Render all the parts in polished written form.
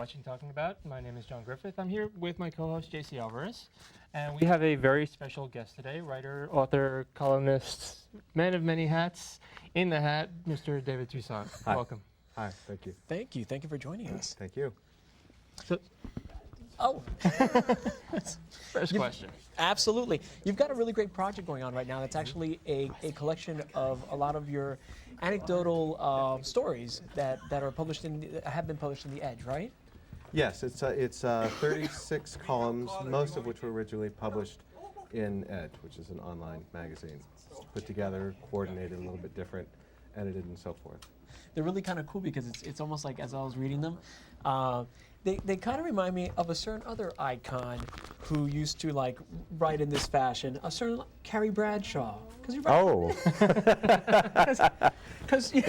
watching Talking About. My name is John Griffith. I'm here with my co-host JC Alvarez, and we have a very special guest today, writer, author, columnist, man of many hats, in the hat, Mr. David Toussaint. Hi. Welcome. Hi, thank you. Thank you. Thank you for joining us. Thank you. So, Oh, first question. absolutely. You've got a really great project going on right now. That's actually a collection of a lot of your anecdotal stories that are published have been published in The Edge, right? Yes, it's 36 columns, most of which were originally published in Edge, which is an online magazine. Put together, coordinated, a little bit different, edited, and so forth. They're really kind of cool because it's almost like, as I was reading them, they kind of remind me of a certain other icon who used to like write in this fashion, a certain Carrie Bradshaw. You write because you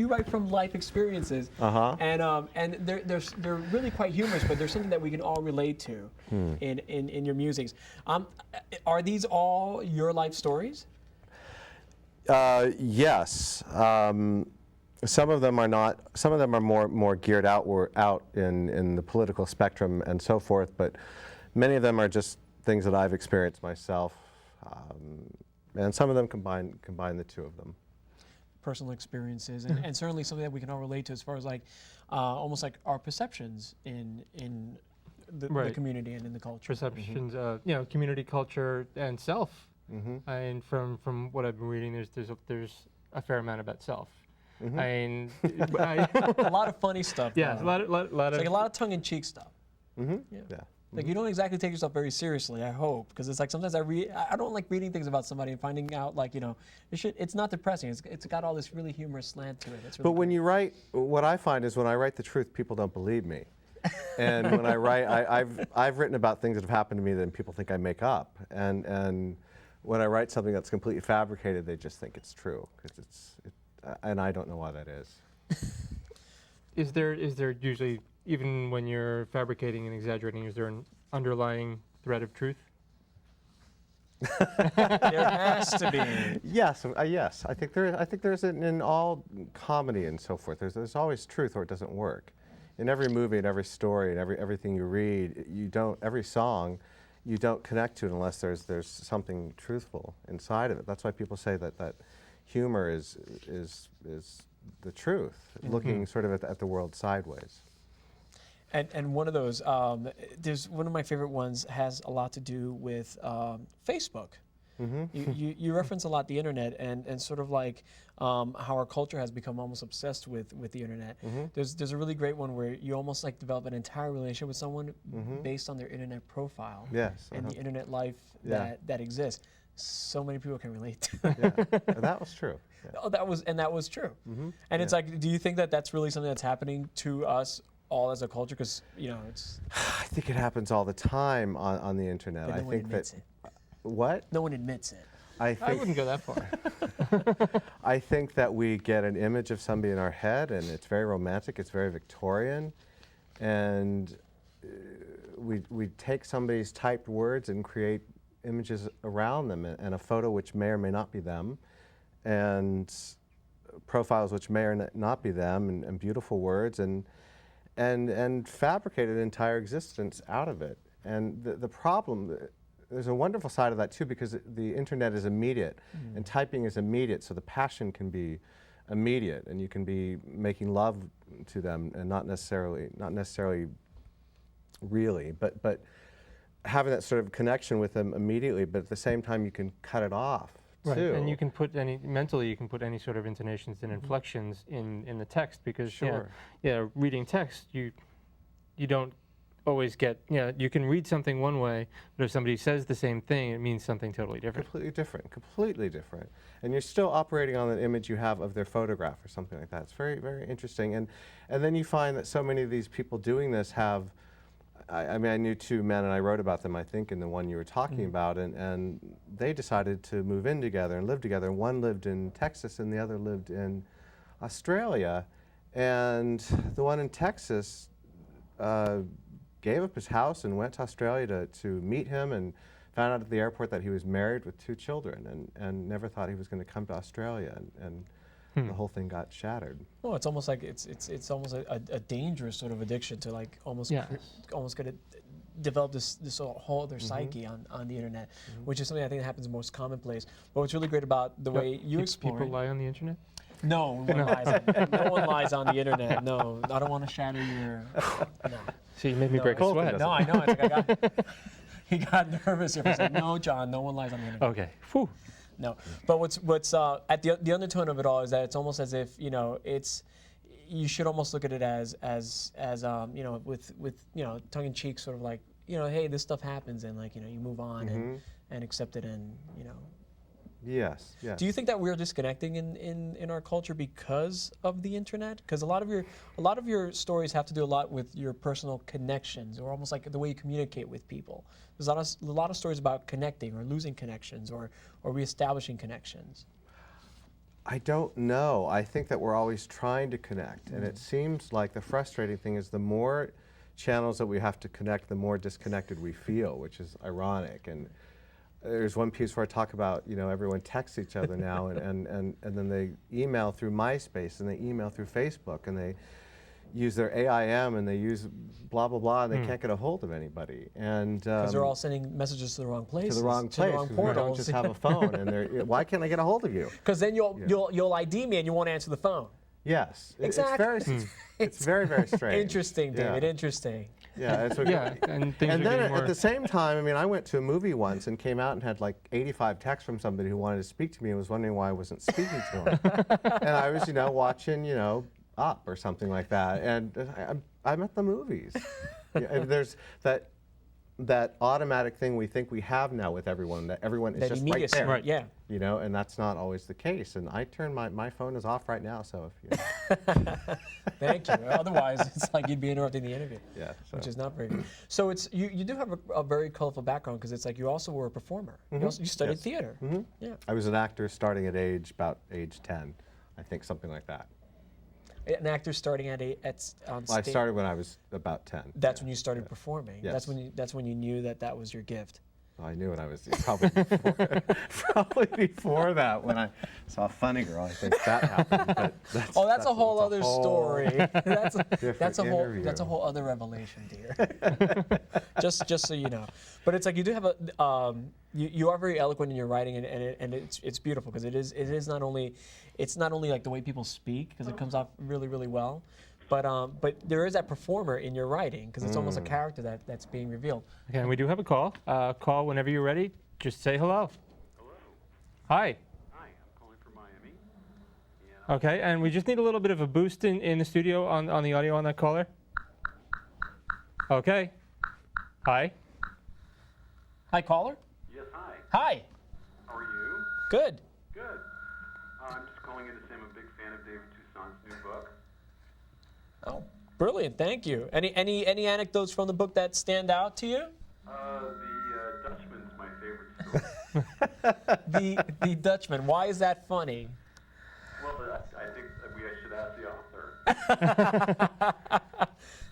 write from life experiences, and they're really quite humorous, but there's something that we can all relate to in your musings. Are these all your life stories? Yes. Some of them are not. Some of them are more geared out in the political spectrum and so forth. But many of them are just things that I've experienced myself, and some of them combine the two of them. Personal experiences, and certainly something that we can all relate to, as far as like almost like our perceptions in the community and in the culture. Perceptions, community, culture, and self. And from what I've been reading, there's a fair amount about self. I mean, a lot of funny stuff. Yeah, a lot of like a lot of tongue-in-cheek stuff. Yeah. Like you don't exactly take yourself very seriously, I hope, because it's like sometimes I don't like reading things about somebody and finding out like it's not depressing. It's got all this really humorous slant to it. It's really but when you write, what I find is when I write the truth, people don't believe me. And when I write, I've written about things that have happened to me that people think I make up. And when I write something that's completely fabricated, they just think it's true, and I don't know why that is. Is there usually, even when you're fabricating and exaggerating, is there an underlying thread of truth? There has to be. Yes, yes. I think there's in all comedy and so forth. There's always truth, or it doesn't work. In every movie, and every story, and everything you read, every song, you don't connect to it unless there's something truthful inside of it. That's why people say that humor is the truth, looking sort of at the world sideways. And one of those, there's one of my favorite ones has a lot to do with Facebook. You reference a lot the internet and sort of like how our culture has become almost obsessed with the internet. There's a really great one where you almost like develop an entire relationship with someone based on their internet profile. Yes. And the internet life that exists. So many people can relate to. Yeah. That was true. Yeah. Oh, that was true. And it's like, do you think that that's really something that's happening to us all as a culture? Because it's. I think it happens all the time on the internet. But no one admits it. What? No one admits it. I wouldn't go that far. I think that we get an image of somebody in our head, and it's very romantic, it's very Victorian, and we take somebody's typed words and create images around them, and a photo which may or may not be them, and profiles which may or not be them, and beautiful words, and fabricate an entire existence out of it. And the problem, there's a wonderful side of that too, because the internet is immediate, and typing is immediate, so the passion can be immediate, and you can be making love to them, and not necessarily really, but having that sort of connection with them immediately, but at the same time you can cut it off too. And you can put mentally any sort of intonations and inflections in the text, because reading text you don't always get, you can read something one way, but if somebody says the same thing, it means something totally different. Completely different. And you're still operating on an image you have of their photograph or something like that. It's very, very interesting. And then you find that so many of these people doing this have, I mean, I knew two men, and I wrote about them, I think, in the one you were talking about, and they decided to move in together and live together. And one lived in Texas, and the other lived in Australia. And the one in Texas gave up his house and went to Australia to meet him, and found out at the airport that he was married with 2 children, and never thought he was going to come to Australia. And the whole thing got shattered. Well, it's almost like it's almost a dangerous sort of addiction to like almost going to develop this whole other psyche on the internet, which is something I think that happens most commonplace. But what's really great about the way you explore people lie on the internet? No one lies on the internet. No, I don't want to shatter your. No. See, you made me break a sweat. No, I know. It's like he got nervous here for a second. No, John, no one lies on the internet. Okay. Whew. No, but what's at the undertone of it all is that it's almost as if you should almost look at it as with tongue in cheek, sort of like hey, this stuff happens, and like you move on and accept it, and Yes. Do you think that we're disconnecting in our culture because of the internet? Because a lot of your stories have to do a lot with your personal connections, or almost like the way you communicate with people. There's a lot of stories about connecting or losing connections or reestablishing connections. I don't know. I think that we're always trying to connect, and it seems like the frustrating thing is the more channels that we have to connect, the more disconnected we feel, which is ironic. And there's one piece where I talk about, everyone texts each other now, and then they email through MySpace, and they email through Facebook, and they use their AIM, and they use blah, blah, blah, and they can't get a hold of anybody. And because they're all sending messages to the wrong places. To the wrong place. To the wrong 'Cause portals. we don't just have a phone, and why can't I get a hold of you? Because then you'll ID me and you won't answer the phone. Yes. Exactly. It's very, very strange. Interesting, David. Yeah. Interesting. Yeah, and things and are then getting at the same time, I went to a movie once and came out and had like 85 texts from somebody who wanted to speak to me and was wondering why I wasn't speaking to them. And I was, watching, Up or something like that, and I'm at the movies. And there's that automatic thing we think we have now with everyone, that everyone is just right there. Right. Yeah. And that's not always the case. And I turn my phone is off right now, so if you. Thank you. Otherwise, it's like you'd be interrupting the interview. Yeah. Which is not very good. So it's you do have a very colorful background, because it's like you also were a performer. You studied theater. Yeah. I was an actor starting at about age 10, I think, something like that. An actor starting on stage. I started when I was about 10. That's when you started performing. Yes. That's when you knew that was your gift. I knew it. I was probably before that, when I saw Funny Girl. I think that happened. But that's a whole other story. That's a interview. whole other revelation, dear. just so you know. But it's like you do have you are very eloquent in your writing, and it's beautiful, because it is not only like the way people speak, because it comes off really, really well, but there is that performer in your writing, because it's almost a character that's being revealed. Okay, and we do have a call. Call whenever you're ready. Just say hello. Hello. Hi. Hi, I'm calling from Miami. Okay, and we just need a little bit of a boost in the studio on the audio on that caller. Okay. Hi. Hi, caller. Yes, hi. Hi. How are you? Good. Good. I'm just calling in to say I'm a big fan of David Toussaint's new book. Oh, brilliant! Thank you. Any anecdotes from the book that stand out to you? The Dutchman's my favorite story. The Dutchman. Why is that funny? Well, I think I should ask the author.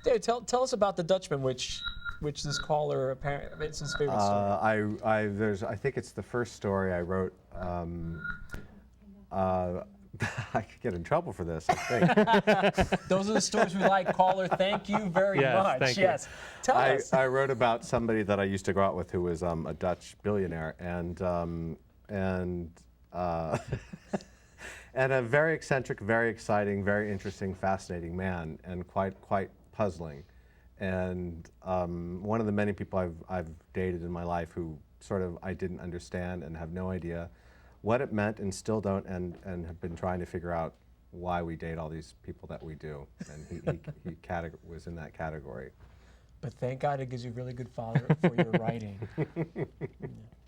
Dave, tell us about the Dutchman, which this caller apparently it's his favorite story. I think it's the first story I wrote. I could get in trouble for this, I think. Those are the stories we like, caller. Thank you very much. Thank you. Yes. Tell us. I wrote about somebody that I used to go out with who was a Dutch billionaire, and a very eccentric, very exciting, very interesting, fascinating man, and quite puzzling. And one of the many people I've dated in my life who sort of I didn't understand and have no idea what it meant, and still don't, and have been trying to figure out why we date all these people that we do. And he was in that category. But thank God it gives you a really good father for your writing.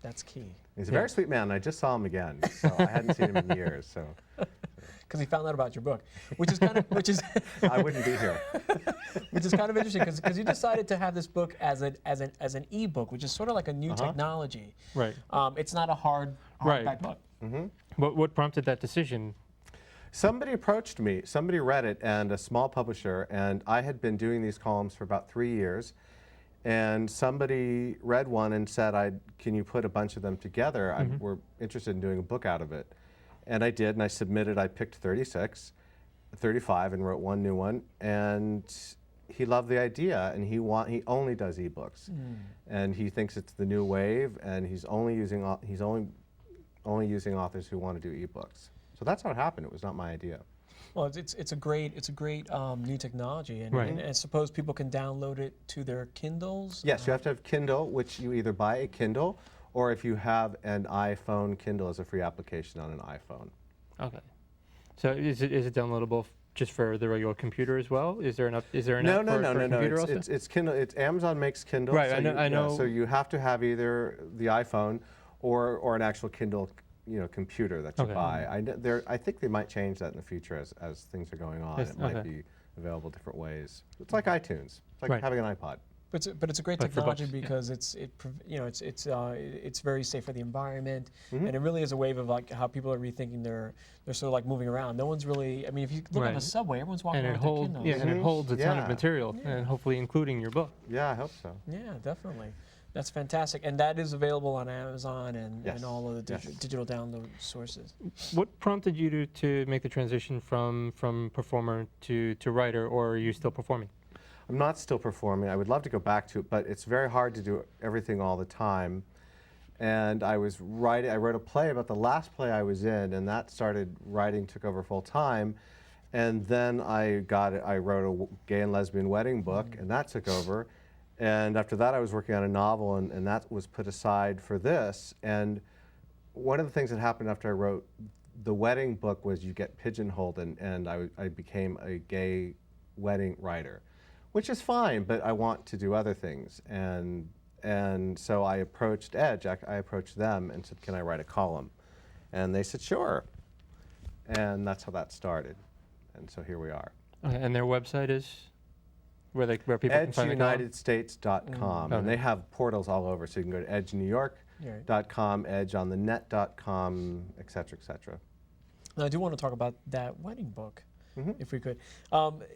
That's key. He's a very sweet man, and I just saw him again, so I hadn't seen him in years. So. Because he found out about your book, which is I wouldn't be here. Which is kind of interesting, because you decided to have this book as an e-book, which is sort of like a new technology. Right. It's not a hardback book. What prompted that decision? Somebody approached me, somebody read it, and a small publisher, and I had been doing these columns for about 3 years, and somebody read one and said, can you put a bunch of them together? We're interested in doing a book out of it. And I did, and I submitted. I picked 35 and wrote one new one. And he loved the idea, and he only does ebooks, and he thinks it's the new wave, and he's only using authors who want to do ebooks. So that's how it happened. It was not my idea. Well, it's a great new technology, and, Right. and I suppose people can download it to their Kindles. Yes, you have to have Kindle, which you either buy a Kindle, or if you have an iPhone, Kindle is a free application on an iPhone. Okay. So is it downloadable just for the regular computer as well? Is there an app for computer also? It's Kindle. Amazon makes Kindle. Right, So I know. so you have to have either the iPhone or an actual Kindle, computer that you Okay. buy. I think they might change that in the future as things are going on. Yes, It might okay. be available different ways. It's like iTunes. It's like Right. having an iPod. But it's a great But for technology books, yeah. because it's very safe for the environment, and it really is a wave of like how people are rethinking they're sort of like moving around. No one's really. I mean, if you look on Right. the subway, everyone's walking And around it with their holds, Kindles. and it holds a ton Yeah. of material, and hopefully including your book. Yeah, I hope so. Yeah, definitely. That's fantastic, and that is available on Amazon and Yes. all of the Yes. digital download sources. What prompted you to make the transition from performer to writer, or are you still performing? I'm not still performing. I would love to go back to it, but it's very hard to do everything all the time. And I wrote a play about the last play I was in, and that took over full time. And then I wrote a gay and lesbian wedding book, and that took over. And after that, I was working on a novel, and that was put aside for this. And one of the things that happened after I wrote the wedding book was you get pigeonholed, and I became a gay wedding writer, which is fine, but I want to do other things. And so I approached Edge, I approached them and said, can I write a column? And they said, sure. And that's how that started. And so here we are. Okay, and their website is where people can find the column? EdgeUnitedStates.com. And they have portals all over, so you can go to EdgeNewYork.com, EdgeOnTheNet.com, et cetera, et cetera. Now, I do want to talk about that wedding book, if we could,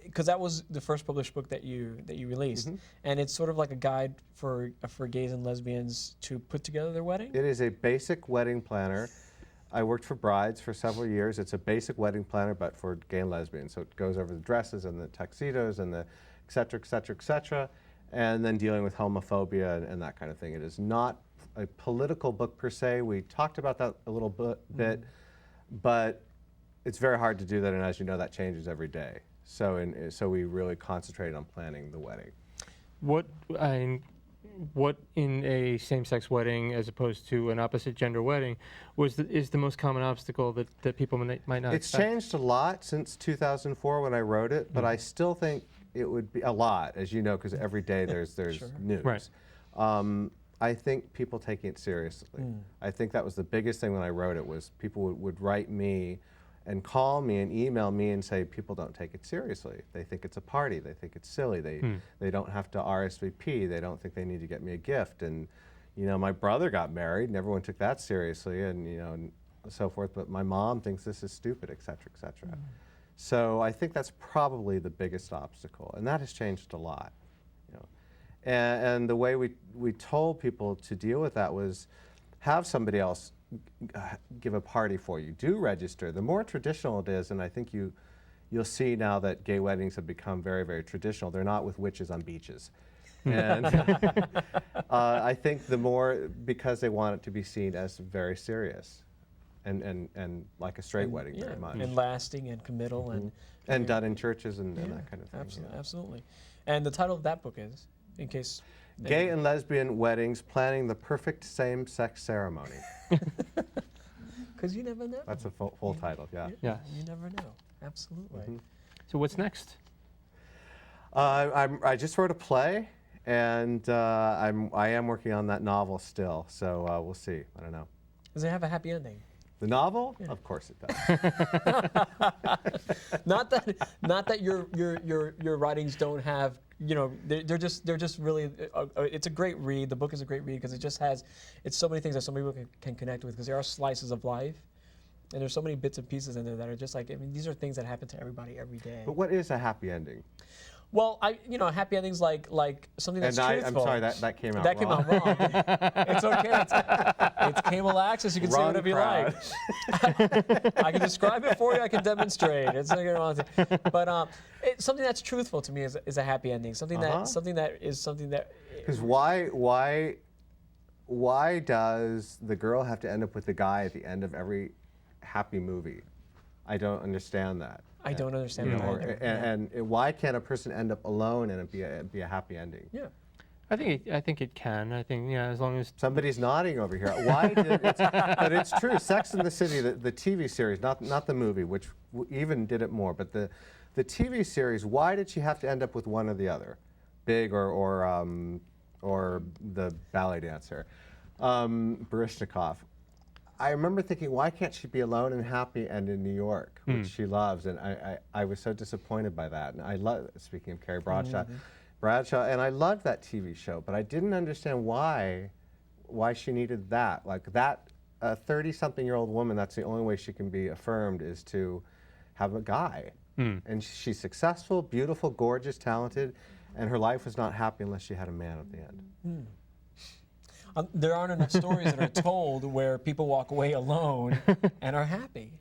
because that was the first published book that you released, and it's sort of like a guide for gays and lesbians to put together their wedding. It is a basic wedding planner. I worked for brides for several years. It's a basic wedding planner, but for gay and lesbians. So it goes over the dresses and the tuxedos and the et cetera, et cetera, et cetera, and then dealing with homophobia and that kind of thing. It is not a political book per se. We talked about that a little bit, but it's very hard to do that, and as you know, that changes every day. So we really concentrated on planning the wedding. What in a same-sex wedding, as opposed to an opposite-gender wedding, is the most common obstacle that people might not It's expect? changed a lot since 2004 when I wrote it, but I still think it would be a lot, as you know, because every day there's Sure. news. Right. I think people taking it seriously. I think that was the biggest thing when I wrote it, was people would write me and call me and email me and say people don't take it seriously. They think it's a party. They think it's silly. They don't have to RSVP. They don't think they need to get me a gift. And my brother got married and everyone took that seriously, and and so forth. But my mom thinks this is stupid, et cetera, et cetera. So I think that's probably the biggest obstacle, and that has changed a lot. And the way we told people to deal with that was have somebody else give a party for you. Do register. The more traditional it is, and I think you'll see now that gay weddings have become very, very traditional. They're not with witches on beaches. And I think the more, because they want it to be seen as very serious and like a straight wedding very much. And lasting and committal and done in churches and that kind of thing. Absolutely, absolutely. And the title of that book is, in case. Gay and Lesbian Weddings, Planning the Perfect Same-Sex Ceremony. Because you never know. That's a full title, yeah. Yes. You never know. Absolutely. So what's next? I just wrote a play, and I am working on that novel still, so we'll see. I don't know. Does it have a happy ending? The novel? Yeah. Of course it does. Not that your writings don't have, they're just really, it's a great read. The book is a great read because it's so many things that so many people can connect with, because there are slices of life, and there's so many bits and pieces in there that are just like, these are things that happen to everybody every day. But what is a happy ending? Well, happy endings like something that's I'm truthful. sorry, that came out That wrong. came out wrong. It's okay. It's cable access. You can say Wrong whatever you crowd. like. I can describe it for you. I can demonstrate. It's not wrong thing. But something that's truthful to me is a happy ending. Something that is something that. Because why does the girl have to end up with the guy at the end of every happy movie? I don't understand that. I don't understand that either. And why can't a person end up alone and it be a happy ending? Yeah. I think it can. I think as long as Somebody's nodding over here. Why did but it's true. Sex and the City, the TV series, not the movie, which even did it more, but the TV series. Why did she have to end up with one or the other, Big or the ballet dancer, Baryshnikov? I remember thinking, why can't she be alone and happy and in New York, which she loves? And I was so disappointed by that. And I love, speaking of Carrie Bradshaw, and I loved that TV show, but I didn't understand why she needed that. Like that, a 30-something-year-old woman, that's the only way she can be affirmed is to have a guy. And she's successful, beautiful, gorgeous, talented, and her life was not happy unless she had a man at the end. There aren't enough stories that are told where people walk away alone and are happy.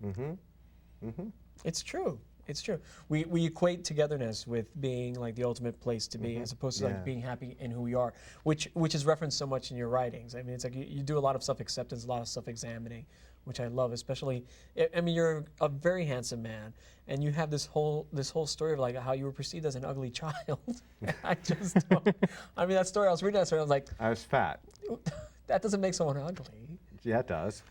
It's true. It's true. We equate togetherness with being like the ultimate place to be, as opposed to like being happy in who we are, which is referenced so much in your writings. I mean, it's like you do a lot of self-acceptance, a lot of self-examining, which I love. Especially, I mean, you're a very handsome man, and you have this whole story of like how you were perceived as an ugly child. I just don't. I mean, that story. I was reading that story. I was like, I was fat. that doesn't make someone ugly. Yeah, it does.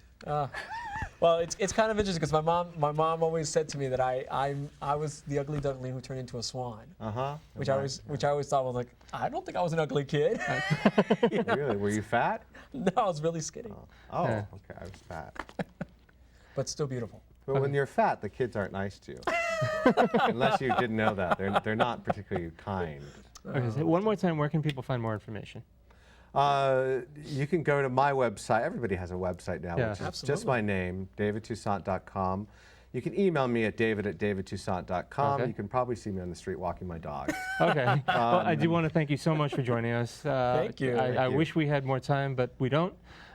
Well, it's kind of interesting because my mom always said to me that I was the ugly duckling who turned into a swan. Which I always thought was like, I don't think I was an ugly kid. Really? Were you fat? No, I was really skinny. Oh, okay. I was fat. But still beautiful. But when you're fat, the kids aren't nice to you. Unless you didn't know that. They're not particularly kind. Okay, so one more time, where can people find more information? You can go to my website. Everybody has a website now, Yeah. which is Absolutely. just my name, davidtoussaint.com. You can email me at david@davidtoussaint.com. Okay. You can probably see me on the street walking my dog. Okay. Well, I do want to thank you so much for joining us. Thank you. I wish we had more time, but we don't.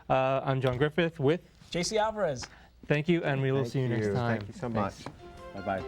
I'm John Griffith with JC Alvarez. Thank you, and we will Thank see you next time. Thank you so much. Bye-bye.